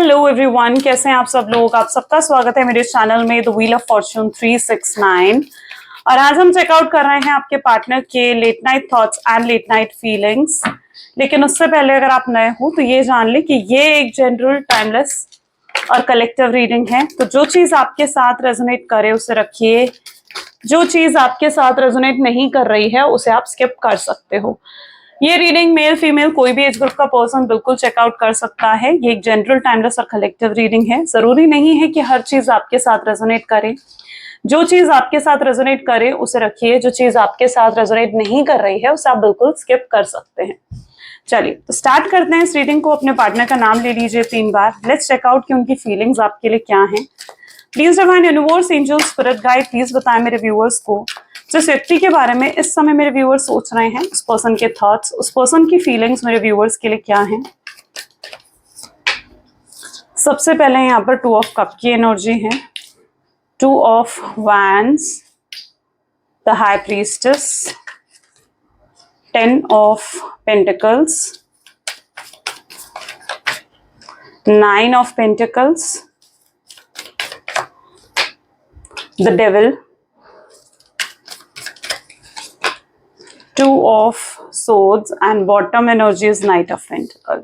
Hello everyone, कैसे हैं आप सब लोग। आप सबका स्वागत है मेरे चैनल में द व्हील ऑफ फॉर्च्यून 369। और आज हम चेकआउट कर रहे हैं आपके पार्टनर के late night thoughts and late night feelings. लेकिन उससे पहले अगर आप नए हो तो ये जान ले कि ये एक जनरल, टाइमलेस और कलेक्टिव रीडिंग है। तो जो चीज आपके साथ रेजोनेट करे उसे रखिए, जो चीज आपके साथ रेजोनेट नहीं कर रही है उसे आप स्किप कर सकते हो। ये रीडिंग मेल फीमेल कोई भी एज ग्रुप का पर्सन बिल्कुल चेकआउट कर सकता है। ये एक जनरल, टाइमलेस और कलेक्टिव रीडिंग है। जरूरी नहीं है कि हर चीज आपके साथ रेजोनेट करे। जो चीज आपके साथ रेजोनेट करे उसे रखिए, जो चीज आपके साथ रेजोनेट नहीं कर रही है उसे आप बिल्कुल स्किप कर सकते हैं। चलिए तो स्टार्ट करते हैं इस रीडिंग को। अपने पार्टनर का नाम ले लीजिए 3 बार। लेट्स चेकआउट कि उनकी फीलिंग्स आपके लिए क्या हैं। Please divine universe, angels, spirit guide, please बताएं मेरे व्यूअर्स को जिस व्यक्ति के बारे में इस समय मेरे व्यूअर्स सोच रहे हैं, उस पर्सन के थॉट्स, उस पर्सन की फीलिंग्स मेरे व्यूअर्स के लिए क्या हैं। सबसे पहले यहाँ पर 2 ऑफ कप की एनर्जी है, 2 of wands, the high priestess, 10 of pentacles, 9 of pentacles, the devil, 2 of swords and bottom energy is Knight of Pentacles.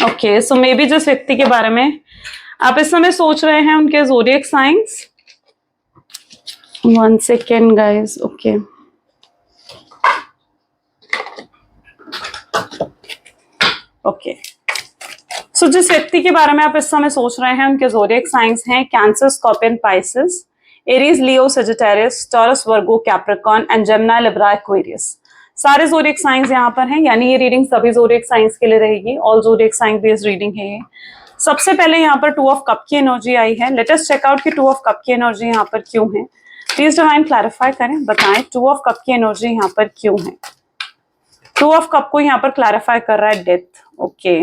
Okay, so maybe जिस व्यक्ति के बारे में आप इस समय सोच रहे हैं उनके zodiac signs. 1 second guys. Okay. Okay. So जिस व्यक्ति के बारे में आप इस समय सोच रहे हैं उनके zodiac signs हैं cancer, scorpion, Pisces, Aries, Leo, Sagittarius, taurus, Virgo, Capricorn and Gemini, Libra, Aquarius. सारे ज़ोडिएक साइंस यहाँ पर हैं, यानी ये रीडिंग सभी ज़ोडिएक साइंस के लिए रहेगी। All zodiac sign based reading है ये। सबसे पहले यहाँ पर 2 ऑफ कप की एनर्जी आई है। लेट अस चेक आउट कि 2 ऑफ कप की एनर्जी यहाँ पर क्यों है। प्लीज डिवाइन क्लैरिफाई करें, बताएं 2 ऑफ कप की एनर्जी यहाँ पर क्यों है। 2 ऑफ कप को यहाँ पर क्लैरिफाई कर रहा है डेथ। ओके,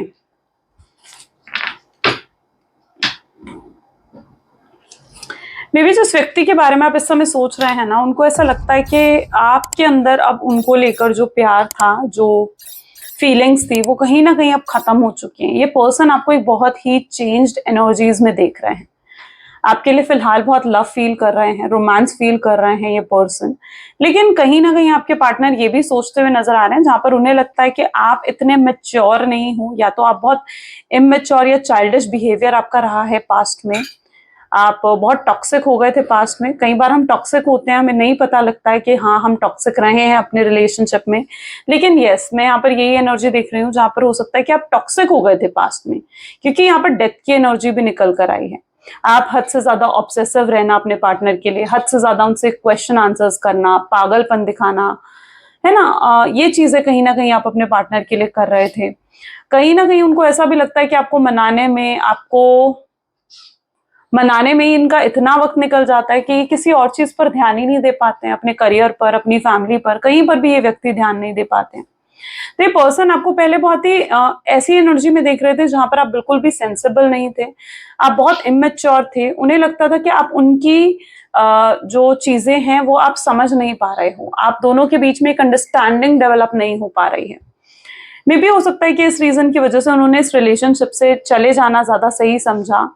मे बी जिस व्यक्ति के बारे में आप इस समय सोच रहे हैं ना, उनको ऐसा लगता है कि आपके अंदर अब उनको लेकर जो प्यार था, जो फीलिंग्स थी, वो कहीं ना कहीं अब खत्म हो चुकी हैं। ये पर्सन आपको एक बहुत ही चेंज्ड एनर्जीज में देख रहे हैं। आपके लिए फिलहाल बहुत लव फील कर रहे हैं, रोमांस फील कर रहे हैं ये पर्सन। लेकिन कहीं ना कहीं आपके पार्टनर ये भी सोचते हुए नजर आ रहे हैं, जहां पर उन्हें लगता है कि आप इतने मैच्योर नहीं हो, या तो आप बहुत इमेच्योर या चाइल्डिश बिहेवियर आपका रहा है पास्ट में। आप बहुत टॉक्सिक हो गए थे पास्ट में। कई बार हम टॉक्सिक होते हैं, हमें नहीं पता लगता है कि हाँ हम टॉक्सिक रहे हैं अपने रिलेशनशिप में। लेकिन यस, मैं यहाँ पर यही एनर्जी देख रही हूँ जहां पर हो सकता है कि आप टॉक्सिक हो गए थे पास्ट में, क्योंकि यहाँ पर डेथ की एनर्जी भी निकल कर आई है। आप हद से ज्यादा ऑब्सेसिव रहना अपने पार्टनर के लिए, हद से ज्यादा उनसे क्वेश्चन आंसर्स करना, पागलपन दिखाना, है ना, ये चीजें कहीं ना कहीं आप अपने पार्टनर के लिए कर रहे थे। कहीं ना कहीं उनको ऐसा भी लगता है कि आपको मनाने में ही इनका इतना वक्त निकल जाता है कि ये किसी और चीज पर ध्यान ही नहीं दे पाते हैं, अपने करियर पर, अपनी फैमिली पर, कहीं पर भी ये व्यक्ति ध्यान नहीं दे पाते हैं। तो ये पर्सन आपको पहले बहुत ही ऐसी एनर्जी में देख रहे थे जहां पर आप बिल्कुल भी सेंसिबल नहीं थे, आप बहुत इमेच्योर थे। उन्हें लगता था कि आप उनकी जो चीजें हैं वो आप समझ नहीं पा रहे हो, आप दोनों के बीच में एक अंडरस्टैंडिंग डेवलप नहीं हो पा रही है। मे बी हो सकता है कि इस रीजन की वजह से उन्होंने इस रिलेशनशिप से चले जाना ज्यादा सही समझा,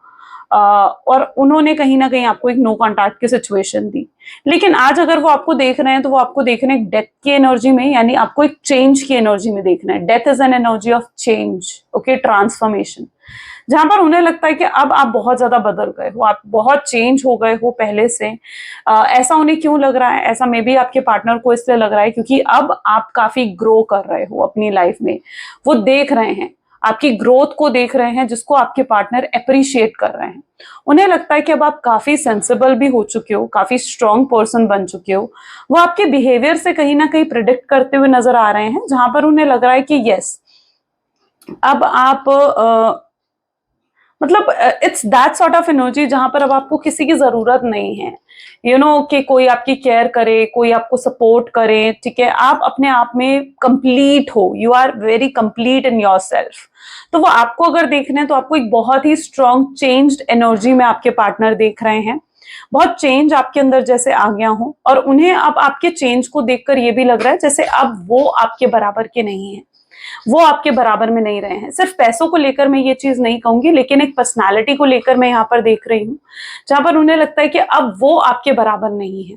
और उन्होंने कहीं ना कहीं आपको एक नो कॉन्टैक्ट की सिचुएशन दी। लेकिन आज अगर वो आपको देख रहे हैं तो वो आपको देख रहे हैं एक डेथ की एनर्जी में, यानी आपको एक चेंज की एनर्जी में देख रहे हैं। Death is an energy of change, okay, transformation, जहां पर उन्हें लगता है कि अब आप बहुत ज्यादा बदल गए हो, आप बहुत चेंज हो गए हो पहले से। ऐसा उन्हें क्यों लग रहा है? ऐसा मे बी आपके पार्टनर को इसलिए लग रहा है क्योंकि अब आप काफी ग्रो कर रहे हो अपनी लाइफ में। वो देख रहे हैं, आपकी ग्रोथ को देख रहे हैं, जिसको आपके पार्टनर अप्रिशिएट कर रहे हैं। उन्हें लगता है कि अब आप काफी सेंसिबल भी हो चुके हो, काफी स्ट्रांग पर्सन बन चुके हो। वो आपके बिहेवियर से कहीं ना कहीं प्रिडिक्ट करते हुए नजर आ रहे हैं, जहां पर उन्हें लग रहा है कि यस, अब आप मतलब it's that sort of energy जहां पर अब आपको किसी की जरूरत नहीं है, यू नो, कि कोई आपकी केयर करे, कोई आपको सपोर्ट करे। ठीक है, आप अपने आप में कंप्लीट हो, you are very complete in yourself. तो वो आपको अगर देख रहे हैं तो आपको एक बहुत ही स्ट्रॉन्ग चेंज्ड एनर्जी में आपके पार्टनर देख रहे हैं। बहुत चेंज आपके अंदर जैसे आ गया हो, और उन्हें अब आपके चेंज को देखकर ये भी लग रहा है जैसे अब वो आपके बराबर के नहीं है। वो आपके बराबर में नहीं रहे हैं। सिर्फ पैसों को लेकर मैं ये चीज नहीं कहूंगी, लेकिन एक पर्सनालिटी को लेकर मैं यहाँ पर देख रही हूँ, जहां पर उन्हें लगता है कि अब वो आपके बराबर नहीं है।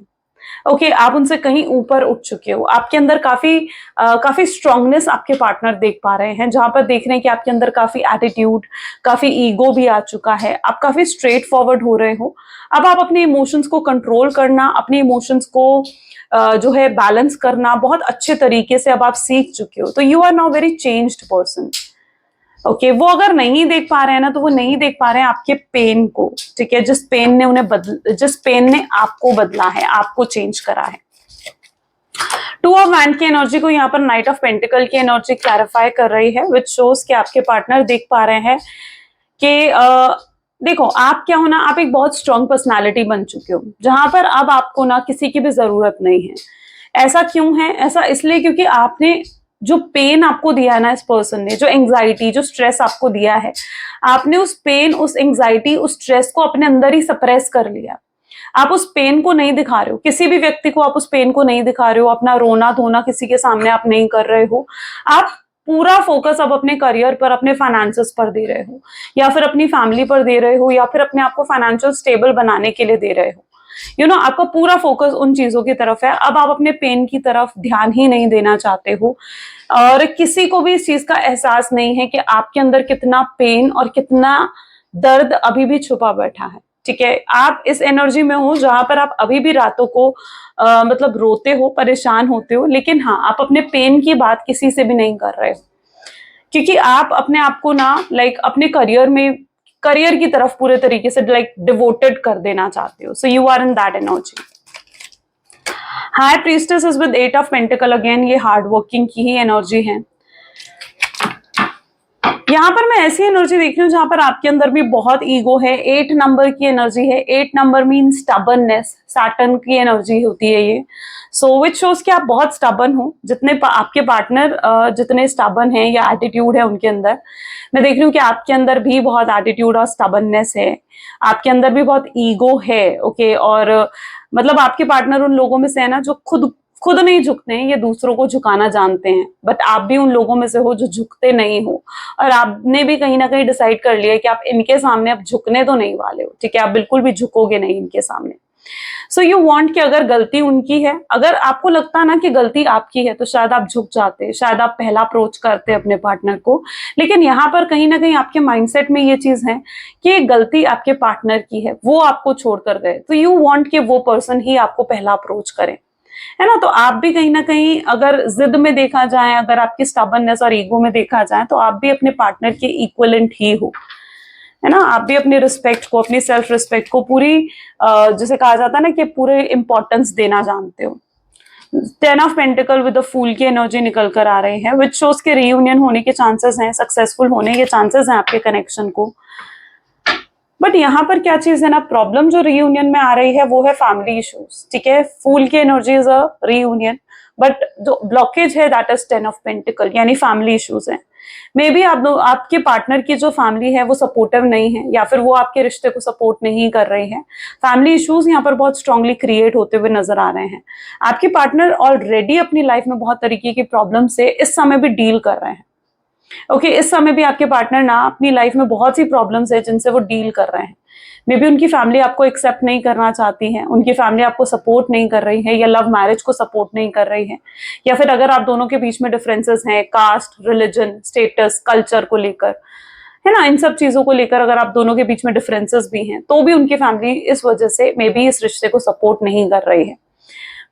ओके, आप उनसे कहीं ऊपर उठ चुके हो। आपके अंदर काफी स्ट्रांगनेस आपके पार्टनर देख पा रहे हैं, जहां पर देख रहे हैं कि आपके अंदर काफी एटीट्यूड, काफी ईगो भी आ चुका है। आप काफी स्ट्रेट फॉरवर्ड हो रहे हो। अब आप अपने इमोशंस को कंट्रोल करना, अपने इमोशंस को जो है बैलेंस करना बहुत अच्छे तरीके से अब आप सीख चुके हो। तो you are now very changed person. Okay, वो अगर नहीं देख पा रहे हैं ना, तो वो नहीं देख पा रहे हैं आपके पेन को, ठीक है, जिस पेन ने आपको बदला है, आपको चेंज करा है। टू ऑफ वैंड की एनर्जी को यहाँ पर नाइट ऑफ पेंटिकल की एनर्जी क्लैरिफाई कर रही है, विच शोज कि आपके पार्टनर देख पा रहे हैं कि देखो, आप क्या हो ना, आप एक बहुत स्ट्रांग पर्सनालिटी बन चुके हो, जहां पर अब आपको ना किसी की भी जरूरत नहीं है। ऐसा क्यों है? ऐसा इसलिए क्योंकि आपने जो पेन आपको दिया है ना, इस पर्सन ने जो एंग्जाइटी, जो स्ट्रेस आपको दिया है, आपने उस पेन, उस एंग्जाइटी, उस स्ट्रेस को अपने अंदर ही सप्रेस कर लिया। आप उस पेन को नहीं दिखा रहे हो, किसी भी व्यक्ति को आप उस पेन को नहीं दिखा रहे हो, अपना रोना धोना किसी के सामने आप नहीं कर रहे हो। आप पूरा फोकस अब अपने करियर पर, अपने फाइनेंसेस पर दे रहे हो, या फिर अपनी फैमिली पर दे रहे हो, या फिर अपने आप को फाइनेंशियल स्टेबल बनाने के लिए दे रहे हो। आपका पूरा फोकस उन चीजों की तरफ है। अब आप अपने पेन की तरफ ध्यान ही नहीं देना चाहते हो, और किसी को भी इस चीज का एहसास नहीं है कि आपके अंदर कितना पेन और कितना दर्द अभी भी छुपा बैठा है। ठीक है, आप इस एनर्जी में हो जहां पर आप अभी भी रातों को मतलब रोते हो, परेशान होते हो, लेकिन हाँ, आप अपने पेन की बात किसी से भी नहीं कर रहे हो, क्योंकि आप अपने आप को ना अपने करियर की तरफ पूरे तरीके से डिवोटेड कर देना चाहते हो। So you are in that energy. High priestess is with 8 of pentacle. Again ये हार्ड वर्किंग की ही एनर्जी है। यहाँ पर मैं ऐसी एनर्जी देख रही हूँ जहां पर आपके अंदर भी बहुत ईगो है। 8 नंबर की एनर्जी है। 8 नंबर मीन स्टबर्ननेस, सैटर्न की एनर्जी होती है ये। सो विच शोज कि आप बहुत स्टबर्न हो। आपके पार्टनर जितने स्टबर्न हैं या एटीट्यूड है उनके अंदर, मैं देख रही हूँ कि आपके अंदर भी बहुत एटीट्यूड और स्टबर्ननेस है। आपके अंदर भी बहुत ईगो है। ओके, और मतलब आपके पार्टनर उन लोगों में से है ना जो खुद नहीं झुकते हैं, ये दूसरों को झुकाना जानते हैं। बट आप भी उन लोगों में से हो जो झुकते नहीं हो, और आपने भी कहीं ना कहीं डिसाइड कर लिया है कि आप इनके सामने अब झुकने तो नहीं वाले हो। ठीक है, आप बिल्कुल भी झुकोगे नहीं इनके सामने। सो यू वांट कि अगर गलती उनकी है, अगर आपको लगता ना कि गलती आपकी है, तो शायद आप झुक जाते, शायद आप पहला अप्रोच करते अपने पार्टनर को। लेकिन यहाँ पर कहीं ना कहीं आपके माइंडसेट में ये चीज है कि गलती आपके पार्टनर की है, वो आपको छोड़कर गए। तो यू वांट कि वो पर्सन ही आपको पहला अप्रोच करे, है ना। तो आप भी कहीं ना कहीं, अगर जिद में देखा जाए, अगर आपकी स्टबर्ननेस और ईगो में देखा जाए, तो आप भी अपने पार्टनर के इक्वलेंट ही हो, है ना। आप भी अपनी रिस्पेक्ट को, अपनी सेल्फ रिस्पेक्ट को पूरी जैसे कहा जाता है ना कि पूरे इंपॉर्टेंस देना जानते हो। 10 of pentacle with the fool की एनर्जी निकल कर आ रही है, विच शोज के रीयूनियन होने के चांसेस हैं, सक्सेसफुल होने के चांसेस हैं आपके कनेक्शन को। बट यहाँ पर क्या चीज है ना, प्रॉब्लम जो रीयूनियन में आ रही है वो है फैमिली इश्यूज। ठीक है, फूल की energy is a reunion, but जो ब्लॉकेज है दैट इज 10 ऑफ पेंटिकल, यानी फैमिली इश्यूज है। मे बी आपके पार्टनर की जो फैमिली है वो सपोर्टिव नहीं है, या फिर वो आपके रिश्ते को सपोर्ट नहीं कर रही है। फैमिली इश्यूज यहाँ पर बहुत स्ट्रांगली क्रिएट होते हुए नजर आ रहे हैं। आपके पार्टनर ऑलरेडी अपनी लाइफ में बहुत तरीके की प्रॉब्लम से इस समय भी डील कर रहे हैं। ओके, इस समय भी आपके पार्टनर ना अपनी लाइफ में बहुत सी प्रॉब्लम्स है जिनसे वो डील कर रहे हैं। मे बी उनकी फैमिली आपको एक्सेप्ट नहीं करना चाहती है, उनकी फैमिली आपको सपोर्ट नहीं कर रही है, या लव मैरिज को सपोर्ट नहीं कर रही है, या फिर अगर आप दोनों के बीच में डिफरेंसेस हैं कास्ट, रिलीजन, स्टेटस, कल्चर को लेकर, है ना, इन सब चीजों को लेकर अगर आप दोनों के बीच में डिफरेंसेस भी हैं, तो भी उनकी फैमिली इस वजह से मे बी इस रिश्ते को सपोर्ट नहीं कर रही है।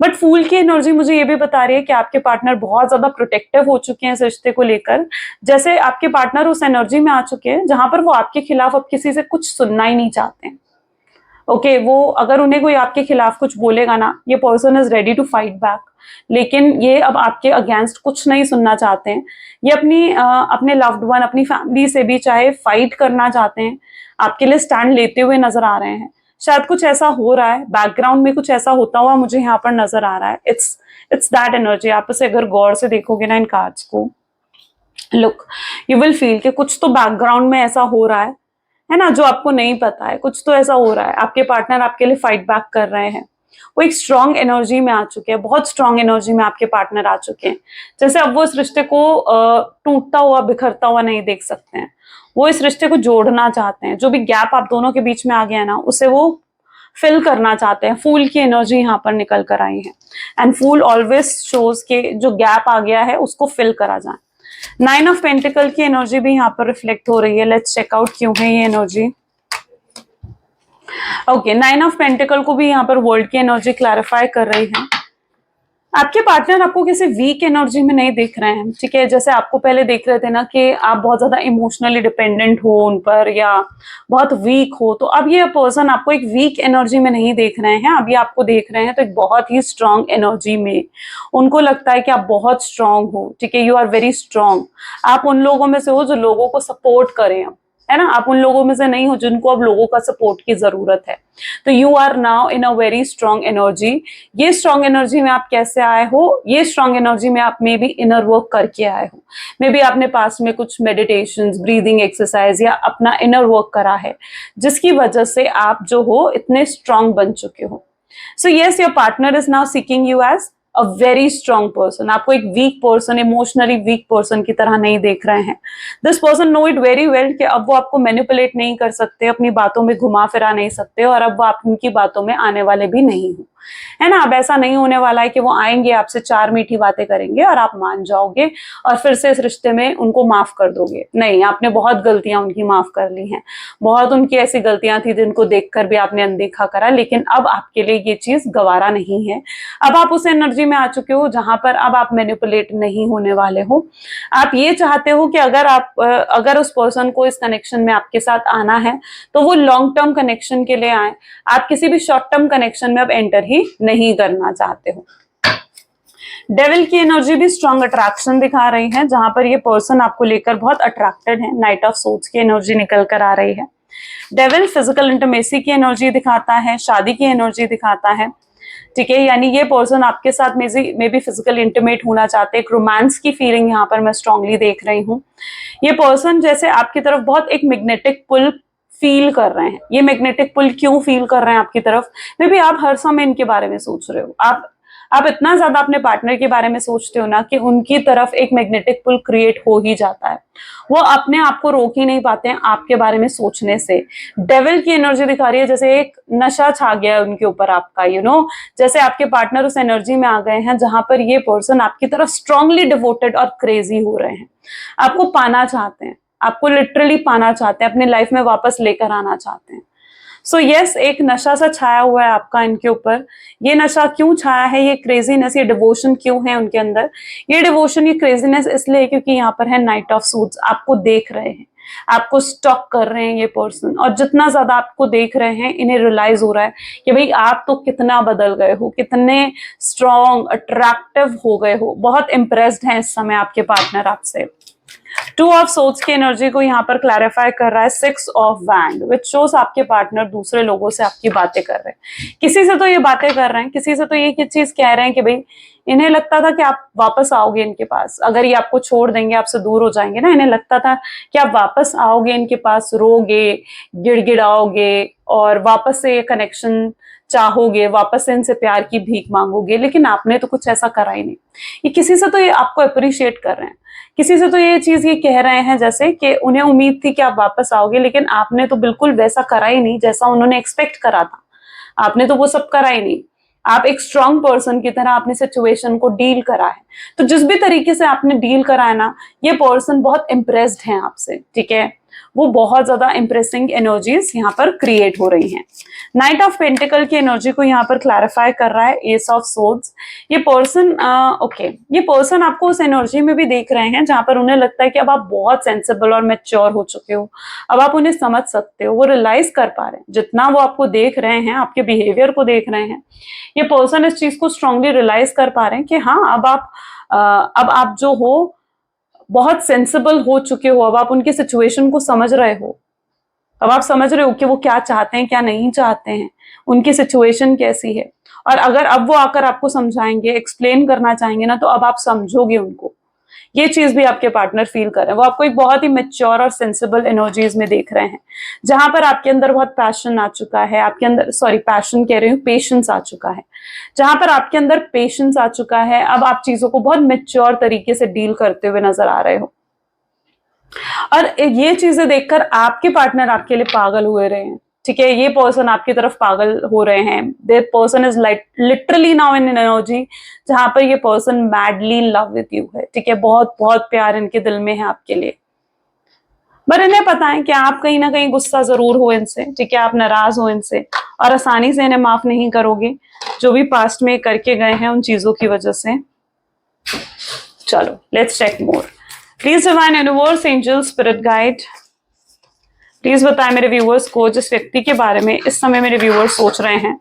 बट फूल की एनर्जी मुझे ये भी बता रही है कि आपके पार्टनर बहुत ज्यादा प्रोटेक्टिव हो चुके हैं इस रिश्ते को लेकर। जैसे आपके पार्टनर उस एनर्जी में आ चुके हैं जहां पर वो आपके खिलाफ अब किसी से कुछ सुनना ही नहीं चाहते हैं। ओके, वो अगर उन्हें कोई आपके खिलाफ कुछ बोलेगा ना, ये person is ready to fight back, लेकिन ये अब आपके अगेंस्ट कुछ नहीं सुनना चाहते हैं। ये अपने लव्ड वन, अपनी फैमिली से भी चाहे फाइट करना चाहते हैं, आपके लिए स्टैंड लेते हुए नजर आ रहे हैं। शायद कुछ ऐसा हो रहा है बैकग्राउंड में, कुछ ऐसा होता हुआ मुझे यहाँ पर नजर आ रहा है। It's that energy. आप इसे अगर गौर से देखोगे ना इन कार्ड्स को, लुक, यू विल फील कि कुछ तो बैकग्राउंड में ऐसा हो रहा है ना, जो आपको नहीं पता है। कुछ तो ऐसा हो रहा है, आपके पार्टनर आपके लिए फाइट बैक कर रहे हैं। वो एक स्ट्रांग एनर्जी में आ चुके हैं, बहुत स्ट्रांग एनर्जी में आपके पार्टनर आ चुके हैं। जैसे अब वो इस रिश्ते को टूटता हुआ बिखरता हुआ नहीं देख सकते हैं, वो इस रिश्ते को जोड़ना चाहते हैं। जो भी गैप आप दोनों के बीच में आ गया है ना, उसे वो फिल करना चाहते हैं। फूल की एनर्जी यहाँ पर निकल कर आई है, एंड फूल ऑलवेज शोज के जो गैप आ गया है उसको फिल करा जाए। 9 ऑफ पेंटिकल की एनर्जी भी यहाँ पर रिफ्लेक्ट हो रही है। लेट्स चेक आउट क्यों है ये एनर्जी। ओके, 9 ऑफ पेंटिकल को भी यहाँ पर वर्ल्ड की एनर्जी क्लैरिफाई कर रही है। आपके पार्टनर आपको किसी वीक एनर्जी में नहीं देख रहे हैं, ठीक है। जैसे आपको पहले देख रहे थे ना कि आप बहुत ज्यादा इमोशनली डिपेंडेंट हो उन पर या बहुत वीक हो, तो अब ये पर्सन आपको एक वीक एनर्जी में नहीं देख रहे हैं, अब ये आपको देख रहे हैं तो एक बहुत ही स्ट्रांग एनर्जी में। उनको लगता है कि आप बहुत स्ट्रांग हो, ठीक है, यू आर वेरी स्ट्रांग। आप उन लोगों में से हो जो लोगों को सपोर्ट करें, है ना। आप उन लोगों में से नहीं हो जिनको अब लोगों का सपोर्ट की जरूरत है। तो you are now in a very strong energy. ये स्ट्रांग एनर्जी में आप कैसे आए हो? ये स्ट्रांग एनर्जी में आप मे बी इनर वर्क करके आए हो। मे बी आपने पास में कुछ मेडिटेशन, ब्रीदिंग एक्सरसाइज या अपना इनर वर्क करा है, जिसकी वजह से आप जो हो इतने स्ट्रांग बन चुके हो। So yes, your partner is now seeking you as a very strong person. आपको एक weak person, emotionally weak person की तरह नहीं देख रहे हैं। This person know it very well कि अब वो आपको मैनिपुलेट नहीं कर सकते, अपनी बातों में घुमा फिरा नहीं सकते, और अब वो आपकी बातों में आने वाले भी नहीं हो, है ना। अब ऐसा नहीं होने वाला है कि वो आएंगे, आपसे 4 मीठी बातें करेंगे और आप मान जाओगे और फिर से इस रिश्ते में उनको माफ कर दोगे। नहीं, आपने बहुत गलतियां उनकी माफ कर ली हैं। बहुत उनकी ऐसी गलतियां थी जिनको देखकर भी आपने अनदेखा करा, लेकिन अब आपके लिए ये चीज गवारा नहीं है। अब आप उस एनर्जी में आ चुके हो जहां पर अब आप मैनिपुलेट नहीं होने वाले हो। आप ये चाहते हो कि अगर उस पर्सन को इस कनेक्शन में आपके साथ आना है तो वो लॉन्ग टर्म कनेक्शन के लिए आए। आप किसी भी शॉर्ट टर्म कनेक्शन में अब एंटर ही नहीं करना चाहते हो। डेविल की एनर्जी भी स्ट्रॉन्ग अट्रैक्शन दिखा रही है, जहां पर ये पर्सन आपको लेकर बहुत अट्रैक्टेड है। नाइट ऑफ सोर्ड्स की एनर्जी निकल कर आ रही है। डेविल फिजिकल इंटीमेसी की एनर्जी दिखाता है, शादी की एनर्जी दिखाता है, ठीक है। यानी ये पर्सन आपके साथ में भी फिजिकल इंटीमेट होना चाहते हैं। एक रोमांस की फीलिंग यहाँ पर मैं स्ट्रांगली देख रही हूँ। ये पर्सन जैसे आपकी तरफ बहुत एक मैग्नेटिक पुल फील कर रहे हैं। ये मैग्नेटिक पुल क्यों फील कर रहे हैं आपकी तरफ? मे बी आप हर समय इनके बारे में सोच रहे हो। आप इतना ज्यादा अपने पार्टनर के बारे में सोचते हो ना कि उनकी तरफ एक मैग्नेटिक पुल क्रिएट हो ही जाता है। वो अपने आप को रोक ही नहीं पाते हैं आपके बारे में सोचने से। डेविल की एनर्जी दिखा रही है जैसे एक नशा छा गया है उनके ऊपर आपका, जैसे आपके पार्टनर उस एनर्जी में आ गए हैं जहां पर ये पर्सन आपकी तरफ स्ट्रांगली डिवोटेड और क्रेजी हो रहे हैं। आपको पाना चाहते हैं, आपको लिटरली पाना चाहते हैं, अपनी लाइफ में वापस लेकर आना चाहते हैं। सो यस, एक नशा सा छाया हुआ है आपका इनके ऊपर। ये नशा क्यों छाया है? ये क्रेजीनेस, ये डिवोशन क्यों है उनके अंदर? ये डिवोशन, ये क्रेजीनेस इसलिए क्योंकि यहाँ पर है नाइट ऑफ सूट्स। आपको देख रहे हैं, आपको स्टॉक कर रहे हैं ये पर्सन, और जितना ज्यादा आपको देख रहे हैं इन्हें रियलाइज हो रहा है कि भाई आप तो कितना बदल गए हो, कितने स्ट्रॉन्ग अट्रैक्टिव हो गए हो। बहुत इंप्रेस्ड हैं इस समय आपके पार्टनर आपसे। 2 ऑफ सोर्ड्स की एनर्जी को यहाँ पर क्लैरिफाई कर रहा है 6 ऑफ वैंड, विच शोज आपके पार्टनर दूसरे लोगों से आपकी बातें कर रहे हैं। किसी से तो ये बातें कर रहे हैं, किसी से तो ये चीज कह रहे हैं कि भाई इन्हें लगता था कि आप वापस आओगे इनके पास, अगर ये आपको छोड़ देंगे, आपसे दूर हो जाएंगे ना, इन्हें लगता था कि आप वापस आओगे इनके पास, रोगे, गिड़गिड़ाओगे और वापस से ये कनेक्शन चाहोगे, वापस से इनसे प्यार की भीख मांगोगे, लेकिन आपने तो कुछ ऐसा करा ही नहीं। ये किसी से तो ये आपको अप्रिशिएट कर रहे हैं, किसी से तो ये चीज ये कह रहे हैं जैसे कि उन्हें उम्मीद थी कि आप वापस आओगे, लेकिन आपने तो बिल्कुल वैसा करा ही नहीं जैसा उन्होंने एक्सपेक्ट करा था। आपने तो वो सब करा ही नहीं। आप एक स्ट्रांग पर्सन की तरह अपनी सिचुएशन को डील करा है। तो जिस भी तरीके से आपने डील करा है ना, ये पर्सन बहुत इंप्रेस्ड है आपसे, ठीक है। वो बहुत ज्यादा इंप्रेसिंग एनर्जीज यहाँ पर क्रिएट हो रही हैं। नाइट ऑफ पेंटिकल की एनर्जी को यहाँ पर क्लैरिफाई कर रहा है एस ऑफ सोर्ड्स। ये पर्सन ये पर्सन आपको उस एनर्जी में भी देख रहे हैं जहां पर उन्हें लगता है कि अब आप बहुत सेंसिबल और मैच्योर हो चुके हो, अब आप उन्हें समझ सकते हो। वो रियलाइज कर पा रहे हैं, जितना वो आपको देख रहे हैं, आपके बिहेवियर को देख रहे हैं, ये पर्सन इस चीज को स्ट्रांगली रियलाइज कर पा रहे हैं कि हाँ, अब आप जो हो बहुत सेंसिबल हो चुके हो। अब आप उनकी सिचुएशन को समझ रहे हो, अब आप समझ रहे हो कि वो क्या चाहते हैं, क्या नहीं चाहते हैं, उनकी सिचुएशन कैसी है। और अगर अब वो आकर आपको समझाएंगे, एक्सप्लेन करना चाहेंगे ना, तो अब आप समझोगे उनको, ये चीज भी आपके पार्टनर फील कर रहे हैं। वो आपको एक बहुत ही मेच्योर और सेंसिबल एनर्जीज में देख रहे हैं, जहां पर आपके अंदर बहुत पैशन आ चुका है, आपके अंदर, सॉरी पैशन कह रही हूँ, पेशेंस आ चुका है, जहां पर आपके अंदर पेशेंस आ चुका है। अब आप चीजों को बहुत मेच्योर तरीके से डील करते हुए नजर आ रहे हो, और ये चीजें देखकर आपके पार्टनर आपके लिए पागल हुए रहे हैं। ठीक है, ये पर्सन आपकी तरफ पागल हो रहे हैं। Their person is like literally now in energy, जहां पर ये person madly in love with you है। ठीक है, बहुत बहुत प्यार इनके दिल में है आपके लिए, पर इन्हें पता है कि आप कहीं ना कहीं गुस्सा जरूर हो इनसे। ठीक है, आप नाराज हो इनसे और आसानी से इन्हें माफ नहीं करोगे, जो भी पास्ट में करके गए हैं उन चीजों की वजह से। चलो let's check more. Please divine universe, angel, spirit guide, please बताएं मेरे व्यूअर्स को, जिस व्यक्ति के बारे में इस समय मेरे व्यूअर्स सोच रहे हैं,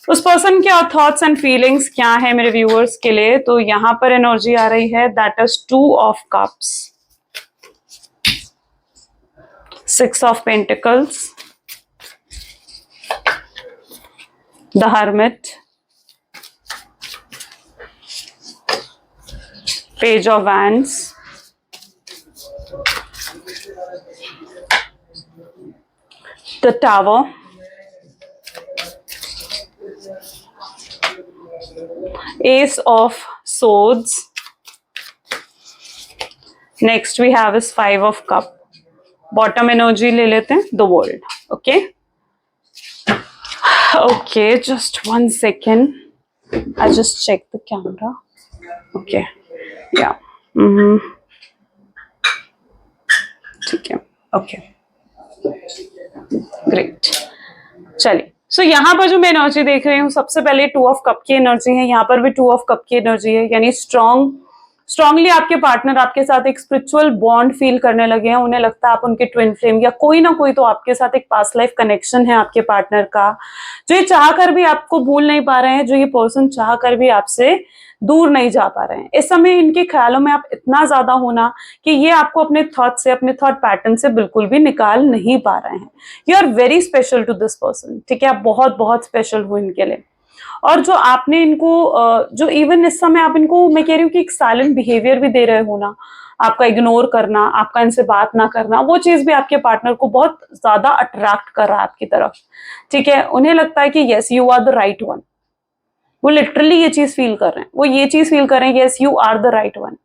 उस पर्सन के थॉट्स एंड फीलिंग्स क्या है मेरे व्यूअर्स के लिए। तो यहां पर एनर्जी आ रही है, that is 2 of cups, 6 of pentacles, the hermit, page of wands, the tower, ace of swords, next we have is 5 of cup, bottom energy ले लेते हैं, the world. Okay, okay, just 1 second, I just check the camera. Okay, yeah, ठीक है, okay, great. चलिए, सो यहाँ पर जो मैं एनर्जी देख रही हूँ, सबसे पहले 2 ऑफ कप की एनर्जी है, यहाँ पर भी 2 ऑफ कप की एनर्जी है, यानी स्ट्रांगली आपके पार्टनर आपके साथ एक स्पिरिचुअल बॉन्ड फील करने लगे हैं। उन्हें लगता है आप उनके ट्विन फ्लेम, या कोई ना कोई तो आपके साथ एक पास्ट लाइफ कनेक्शन है आपके पार्टनर का, जो ये चाह कर भी आपको भूल नहीं पा रहे हैं, जो ये पर्सन चाह कर भी आपसे दूर नहीं जा पा रहे हैं। इस समय इनके ख्यालों में आप इतना ज्यादा होना कि ये आपको अपने थॉट से, अपने थॉट पैटर्न से बिल्कुल भी निकाल नहीं पा रहे हैं। You are very special to this person. ठीक है, आप बहुत बहुत स्पेशल हो इनके लिए। और जो आपने इनको जो इवन इस समय आप इनको, मैं कह रही हूँ कि एक साइलेंट बिहेवियर भी दे रहे हो ना, आपका इग्नोर करना, आपका इनसे बात ना करना, वो चीज भी आपके पार्टनर को बहुत ज्यादा अट्रैक्ट कर रहा है आपकी तरफ। ठीक है, उन्हें लगता है कि yes you are the right one. वो लिटरली ये चीज फील कर रहे हैं, वो ये चीज फील कर रहे हैं, yes you are the right one.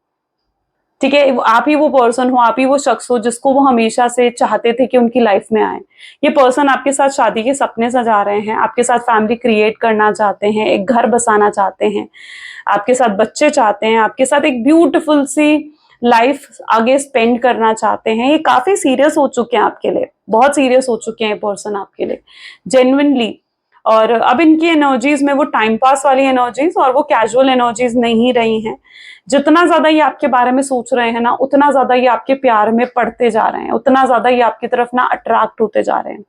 ठीक है, आप ही वो पर्सन हो, आप ही वो शख्स हो जिसको वो हमेशा से चाहते थे कि उनकी लाइफ में आए। ये पर्सन आपके साथ शादी के सपने सजा रहे हैं, आपके साथ फैमिली क्रिएट करना चाहते हैं, एक घर बसाना चाहते हैं, आपके साथ बच्चे चाहते हैं, आपके साथ एक ब्यूटीफुल सी लाइफ आगे स्पेंड करना चाहते हैं। ये काफी सीरियस हो चुके हैं आपके लिए, बहुत सीरियस हो चुके हैं ये पर्सन आपके लिए जेन्युइनली। और अब इनकी एनर्जीज में वो टाइम पास वाली एनर्जीज और वो कैजुअल एनर्जीज नहीं रही हैं। जितना ज्यादा ये आपके बारे में सोच रहे हैं ना, उतना ज्यादा ये आपके प्यार में पड़ते जा रहे हैं, उतना ज्यादा ये आपकी तरफ ना अट्रैक्ट होते जा रहे हैं।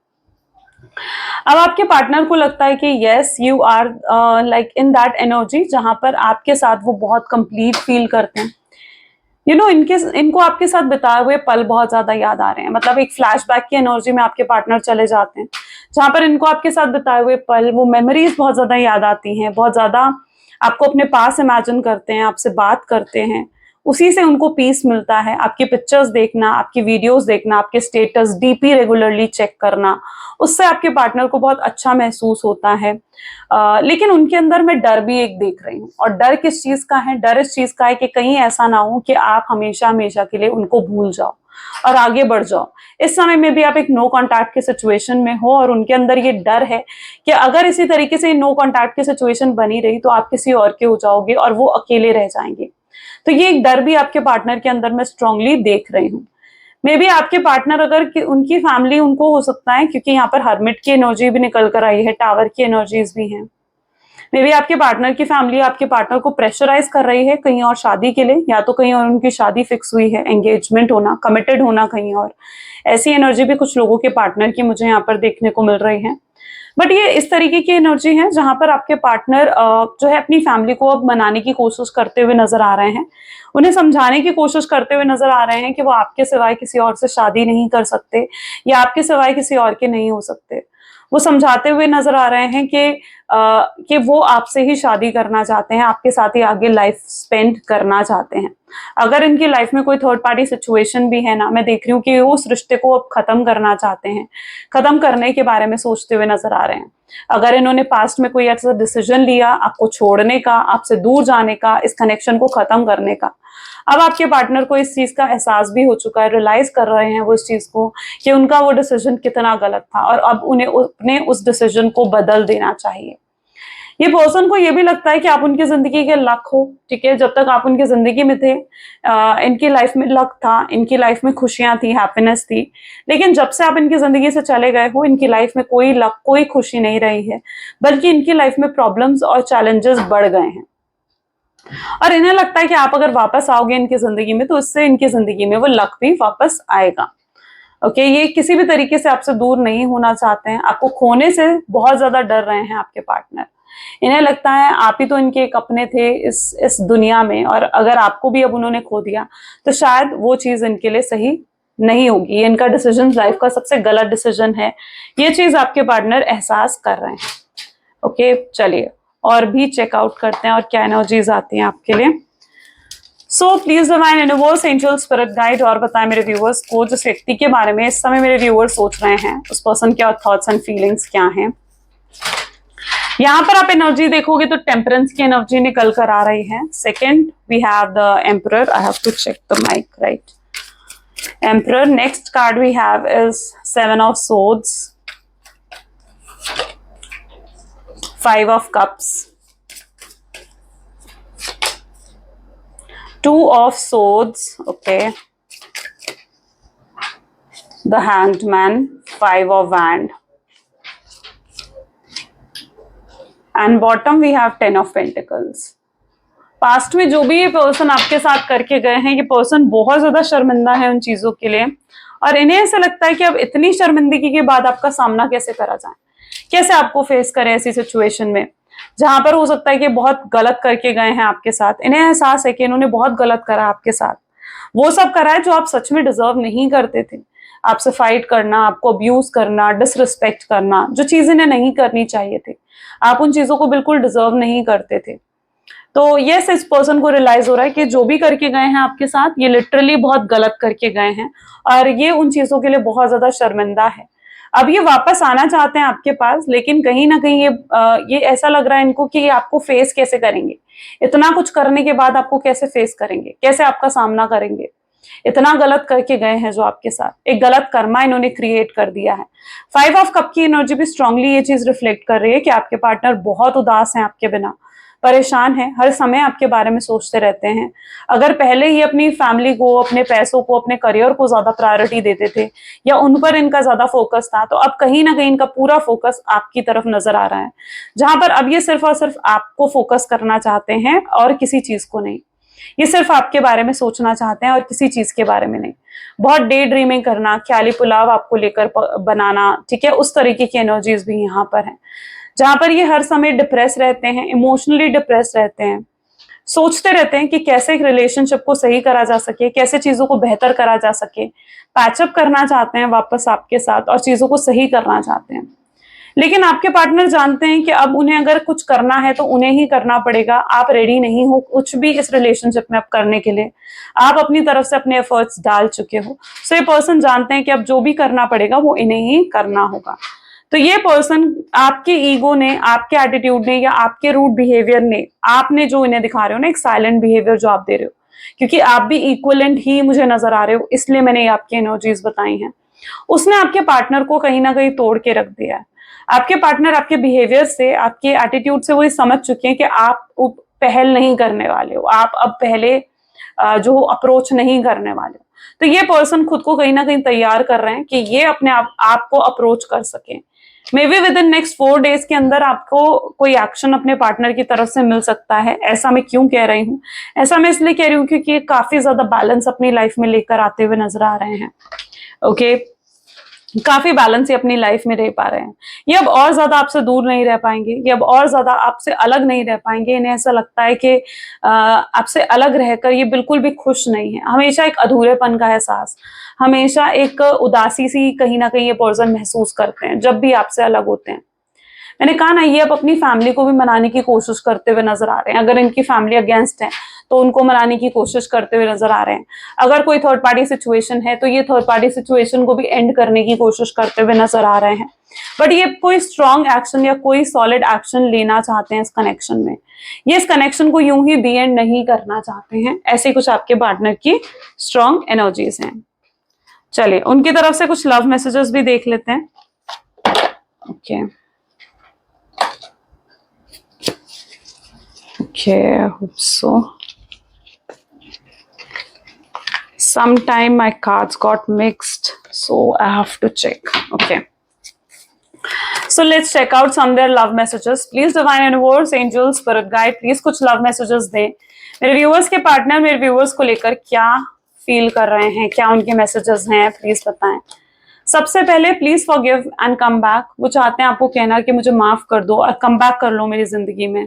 अब आपके पार्टनर को लगता है कि yes you are like in that energy, जहां पर आपके साथ वो बहुत कंप्लीट फील करते हैं। इनको आपके साथ बिताए हुए पल बहुत ज्यादा याद आ रहे हैं। मतलब एक फ्लैशबैक की एनर्जी में आपके पार्टनर चले जाते हैं, जहां पर इनको आपके साथ बिताए हुए पल, वो मेमोरीज बहुत ज्यादा याद आती हैं, बहुत ज्यादा आपको अपने पास इमेजिन करते हैं, आपसे बात करते हैं, उसी से उनको पीस मिलता है। आपकी पिक्चर्स देखना, आपकी वीडियोस देखना, आपके स्टेटस डीपी रेगुलरली चेक करना, उससे आपके पार्टनर को बहुत अच्छा महसूस होता है। लेकिन उनके अंदर मैं डर भी एक देख रही हूँ। और डर किस चीज का है? डर इस चीज का है कि कहीं ऐसा ना हो कि आप हमेशा हमेशा के लिए उनको भूल जाओ और आगे बढ़ जाओ। इस समय में भी आप एक नो कॉन्टैक्ट की सिचुएशन में हो और उनके अंदर ये डर है कि अगर इसी तरीके से नो कॉन्टैक्ट की सिचुएशन बनी रही तो आप किसी और के हो जाओगे और वो अकेले रह जाएंगे। तो ये एक डर भी आपके पार्टनर के अंदर मैं स्ट्रांगली देख रही हूँ। मे बी आपके पार्टनर, अगर उनकी फैमिली, उनको हो सकता है, क्योंकि यहाँ पर हर्मिट की एनर्जी भी निकल कर आई है, टावर की एनर्जीज भी हैं, मे बी आपके पार्टनर की फैमिली आपके पार्टनर को प्रेशराइज कर रही है कहीं और शादी के लिए, या तो कहीं और उनकी शादी फिक्स हुई है, एंगेजमेंट होना, कमिटेड होना कहीं और। ऐसी एनर्जी भी कुछ लोगों के पार्टनर की मुझे यहाँ पर देखने को मिल रही है। बट ये इस तरीके की एनर्जी है जहां पर आपके पार्टनर जो है अपनी फैमिली को अब मनाने की कोशिश करते हुए नजर आ रहे हैं, उन्हें समझाने की कोशिश करते हुए नजर आ रहे हैं कि वो आपके सिवाय किसी और से शादी नहीं कर सकते या आपके सिवाय किसी और के नहीं हो सकते। वो समझाते हुए नजर आ रहे हैं कि वो आपसे ही शादी करना चाहते हैं, आपके साथ ही आगे लाइफ स्पेंड करना चाहते हैं। अगर इनकी लाइफ में कोई थर्ड पार्टी सिचुएशन भी है ना, मैं देख रही हूँ कि वो उस रिश्ते को अब खत्म करना चाहते हैं, खत्म करने के बारे में सोचते हुए नजर आ रहे हैं। अगर इन्होंने पास्ट में कोई ऐसा डिसीजन लिया आपको छोड़ने का, आपसे दूर जाने का, इस कनेक्शन को खत्म करने का, अब आपके पार्टनर को इस चीज का एहसास भी हो चुका है, रियलाइज कर रहे हैं वो इस चीज को कि उनका वो डिसीजन कितना गलत था और अब उन्हें उस डिसीजन को बदल देना चाहिए। ये पर्सन को ये भी लगता है कि आप उनकी जिंदगी के लक हो, ठीक है। जब तक आप उनकी जिंदगी में थे, इनकी लाइफ में लक था, इनकी लाइफ में खुशियां थी, हैप्पीनेस थी। लेकिन जब से आप इनकी जिंदगी से चले गए हो, इनकी लाइफ में कोई लक, कोई खुशी नहीं रही है, बल्कि इनकी लाइफ में प्रॉब्लम्स और चैलेंजेस बढ़ गए हैं। और इन्हें लगता है कि आप अगर वापस आओगे इनकी जिंदगी में, तो उससे इनकी जिंदगी में वो लक भी वापस आएगा। ओके, ये किसी भी तरीके से आपसे दूर नहीं होना चाहते हैं, आपको खोने से बहुत ज्यादा डर रहे हैं आपके पार्टनर। इन्हें लगता है आप ही तो इनके एक अपने थे इस दुनिया में, और अगर आपको भी अब उन्होंने खो दिया तो शायद वो चीज इनके लिए सही नहीं होगी। ये इनका डिसीजन लाइफ का सबसे गलत डिसीजन है, ये चीज आपके पार्टनर एहसास कर रहे हैं। ओके, चलिए और भी चेकआउट करते हैं और क्या एनर्जीज आती हैं आपके लिए। So please divine universe, angel, spirit guide, और बताएं मेरे व्यूअर्स को जिस व्यक्ति के बारे में इस समय मेरे व्यूअर्स सोच रहे हैं, उस पर्सन के थॉट्स एंड फीलिंग्स क्या हैं। यहाँ पर आप एनर्जी देखोगे तो टेम्परेंस की एनर्जी निकल कर आ रही है। Second we have the emperor, I have to check the mic, right. Emperor, next card we have is 7 of swords, 5 of cups, 2 of swords, okay, the hanged man, 5 of wand, and bottom we have 10 of pentacles. Past में जो भी ये person आपके साथ करके गए हैं, ये पर्सन बहुत ज्यादा शर्मिंदा है उन चीजों के लिए, और इन्हें ऐसा लगता है कि अब इतनी शर्मिंदगी के बाद आपका सामना कैसे करा जाए, कैसे आपको फेस करें ऐसी सिचुएशन में जहां पर हो सकता है कि बहुत गलत करके गए हैं आपके साथ। इन्हें एहसास है कि इन्होंने बहुत गलत करा आपके साथ, वो सब करा है जो आप सच में डिजर्व नहीं करते थे। आपसे फाइट करना, आपको अब्यूज करना, डिसरिस्पेक्ट करना, जो चीज इन्हें नहीं करनी चाहिए थी, आप उन चीजों को बिल्कुल डिजर्व नहीं करते थे। तो यस, इस पर्सन को रियलाइज हो रहा है कि जो भी करके गए हैं आपके साथ, ये लिटरली बहुत गलत करके गए हैं और ये उन चीजों के लिए बहुत ज्यादा शर्मिंदा है। अब ये वापस आना चाहते हैं आपके पास, लेकिन कहीं ना कहीं ये ऐसा लग रहा है इनको कि ये आपको फेस कैसे करेंगे, इतना कुछ करने के बाद आपको कैसे फेस करेंगे, कैसे आपका सामना करेंगे। इतना गलत करके गए हैं जो आपके साथ, एक गलत कर्मा इन्होंने क्रिएट कर दिया है। 5 ऑफ कप की एनर्जी भी स्ट्रांगली ये चीज रिफ्लेक्ट कर रही है कि आपके पार्टनर बहुत उदास हैं आपके बिना, परेशान है, हर समय आपके बारे में सोचते रहते हैं। अगर पहले ही अपनी फैमिली को, अपने पैसों को, अपने करियर को ज्यादा प्रायोरिटी देते थे या उन पर इनका ज्यादा फोकस था, तो अब कहीं ना कहीं इनका पूरा फोकस आपकी तरफ नजर आ रहा है, जहां पर अब ये सिर्फ और सिर्फ आपको फोकस करना चाहते हैं और किसी चीज को नहीं। ये सिर्फ आपके बारे में सोचना चाहते हैं और किसी चीज के बारे में नहीं। बहुत डे ड्रीमिंग करना, ख्याली पुलाव आपको लेकर बनाना, ठीक है, उस तरीके की एनर्जीज भी यहाँ पर है, जहां पर ये हर समय डिप्रेस रहते हैं, इमोशनली डिप्रेस रहते हैं, सोचते रहते हैं कि कैसे एक रिलेशनशिप को सही करा जा सके, कैसे चीजों को बेहतर करा जा सके, पैचअप करना चाहते हैं वापस आपके साथ और चीजों को सही करना चाहते हैं। लेकिन आपके पार्टनर जानते हैं कि अब उन्हें अगर कुछ करना है तो उन्हें ही करना पड़ेगा, आप रेडी नहीं हो कुछ भी इस रिलेशनशिप में अब करने के लिए, आप अपनी तरफ से अपने एफर्ट्स डाल चुके हो। सो ये पर्सन जानते हैं कि अब जो भी करना पड़ेगा वो इन्हें ही करना होगा। तो ये पर्सन आपके ईगो ने, आपके एटीट्यूड ने या आपके रूड बिहेवियर ने, आपने जो इन्हें दिखा रहे हो ना, एक साइलेंट बिहेवियर जो आप दे रहे हो, क्योंकि आप भी इक्वलेंट ही मुझे नजर आ रहे हो, इसलिए मैंने ये आपकी एनर्जीज बताई हैं, उसने आपके पार्टनर को कहीं ना कहीं तोड़ के रख दिया है। आपके पार्टनर आपके बिहेवियर से, आपके एटीट्यूड से वो ये समझ चुके हैं कि आप पहल नहीं करने वाले हो, आप अब पहले जो अप्रोच नहीं करने वाले हो। तो ये पर्सन खुद को कहीं ना कहीं तैयार कर रहे हैं कि ये अपने आप को अप्रोच कर सके। May be with in next 4 days के अंदर आपको कोई एक्शन अपने पार्टनर की तरफ से मिल सकता है। ऐसा मैं क्यों कह रही हूँ, ऐसा मैं इसलिए कह रही हूँ क्योंकि काफी ज्यादा बैलेंस अपनी लाइफ में लेकर आते हुए नजर आ रहे हैं। ओके, काफी बैलेंस ये अपनी लाइफ में रह पा रहे हैं। ये अब और ज्यादा आपसे दूर नहीं रह पाएंगे, ये अब और ज्यादा आपसे अलग नहीं रह पाएंगे। इन्हें ऐसा लगता है कि आपसे अलग रहकर ये बिल्कुल भी खुश नहीं है। हमेशा एक अधूरेपन का एहसास, हमेशा एक उदासी सी कहीं ना कहीं ये पर्सन महसूस करते हैं जब भी आपसे अलग होते हैं। मैंने कहा ना, ये अब अपनी फैमिली को भी मनाने की कोशिश करते हुए नजर आ रहे हैं। अगर इनकी फैमिली अगेंस्ट है तो उनको मनाने की कोशिश करते हुए नजर आ रहे हैं। अगर कोई थर्ड पार्टी सिचुएशन है तो ये थर्ड पार्टी सिचुएशन को भी एंड करने की कोशिश करते हुए नजर आ रहे हैं। बट ये कोई स्ट्रॉन्ग एक्शन या कोई सॉलिड एक्शन लेना चाहते हैं इस कनेक्शन में। ये इस कनेक्शन को यूं ही दी एंड नहीं करना चाहते हैं। ऐसे कुछ आपके पार्टनर की स्ट्रॉन्ग एनर्जीज हैं। चलिए उनकी तरफ से कुछ लव मैसेजेस भी देख लेते हैं। Okay Okay, I hope so. Sometime my cards got mixed, so I have to check. Okay. So let's check out some of their love messages. Please divine universe, angels, spirit guide, please कुछ love messages दें। मेरे viewers के partner मेरे viewers को लेकर क्या feel कर रहे हैं, क्या उनके messages हैं, please बताएं। सबसे पहले please forgive and come back. वो चाहते हैं आपको कहना कि मुझे माफ कर दो और कम बैक कर लो मेरी जिंदगी में।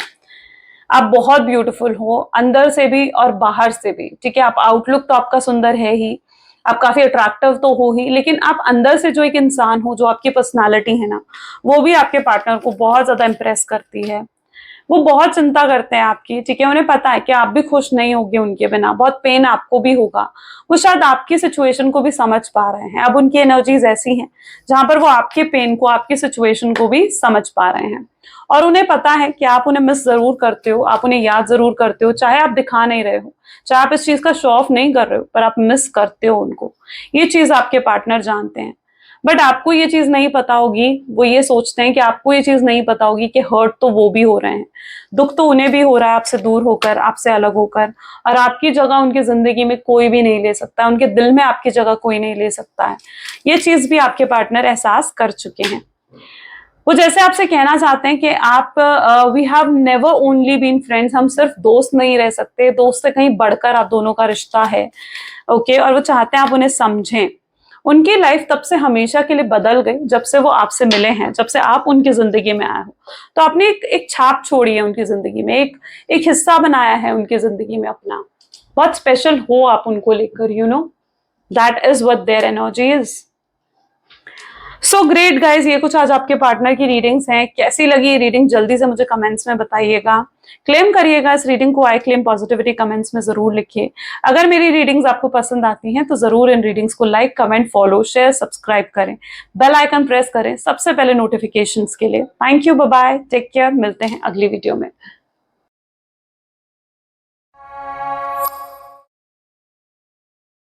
आप बहुत ब्यूटीफुल हो, अंदर से भी और बाहर से भी, ठीक है। आप आउटलुक तो आपका सुंदर है ही, आप काफी अट्रैक्टिव तो हो ही, लेकिन आप अंदर से जो एक इंसान हो, जो आपकी पर्सनालिटी है ना, वो भी आपके पार्टनर को बहुत ज्यादा इंप्रेस करती है। वो बहुत चिंता करते हैं आपकी, ठीक है। उन्हें पता है कि आप भी खुश नहीं होगे उनके बिना, बहुत पेन आपको भी होगा। वो शायद आपकी सिचुएशन को भी समझ पा रहे हैं। अब उनकी एनर्जीज ऐसी हैं जहां पर वो आपके पेन को, आपकी सिचुएशन को भी समझ पा रहे हैं। और उन्हें पता है कि आप उन्हें मिस जरूर करते हो, आप उन्हें याद जरूर करते हो, चाहे आप दिखा नहीं रहे हो, चाहे आप इस चीज का शो ऑफ नहीं कर रहे हो, पर आप मिस करते हो उनको। ये चीज आपके पार्टनर जानते हैं। बट आपको ये चीज नहीं पता होगी, वो ये सोचते हैं कि आपको ये चीज नहीं पता होगी कि हर्ट तो वो भी हो रहे हैं, दुख तो उन्हें भी हो रहा है आपसे दूर होकर, आपसे अलग होकर। और आपकी जगह उनकी जिंदगी में कोई भी नहीं ले सकता, उनके दिल में आपकी जगह कोई नहीं ले सकता है। ये चीज भी आपके पार्टनर एहसास कर चुके हैं। वो जैसे आपसे कहना चाहते हैं कि आप we have never only been friends, हम सिर्फ दोस्त नहीं रह सकते, दोस्त से कहीं बढ़कर आप दोनों का रिश्ता है। ओके और वो चाहते हैं आप उन्हें समझें। उनकी लाइफ तब से हमेशा के लिए बदल गई जब से वो आपसे मिले हैं, जब से आप उनकी जिंदगी में आए हो। तो आपने एक छाप छोड़ी है उनकी जिंदगी में, एक हिस्सा बनाया है उनकी जिंदगी में अपना। बहुत स्पेशल हो आप उनको लेकर, you know, that is what their energy is. So great guys, ये कुछ आज आपके पार्टनर की रीडिंग्स हैं। कैसी लगी ये रीडिंग जल्दी से मुझे कमेंट्स में बताइएगा। क्लेम करिएगा इस रीडिंग को, आई क्लेम पॉजिटिविटी कमेंट्स में जरूर लिखिए। अगर मेरी रीडिंग्स आपको पसंद आती हैं तो जरूर इन रीडिंग्स को like, comment, follow, share, subscribe करें, बेल आइकन प्रेस करें सबसे पहले नोटिफिकेशंस के लिए। Thank you, bye bye, take care, मिलते हैं अगली वीडियो में।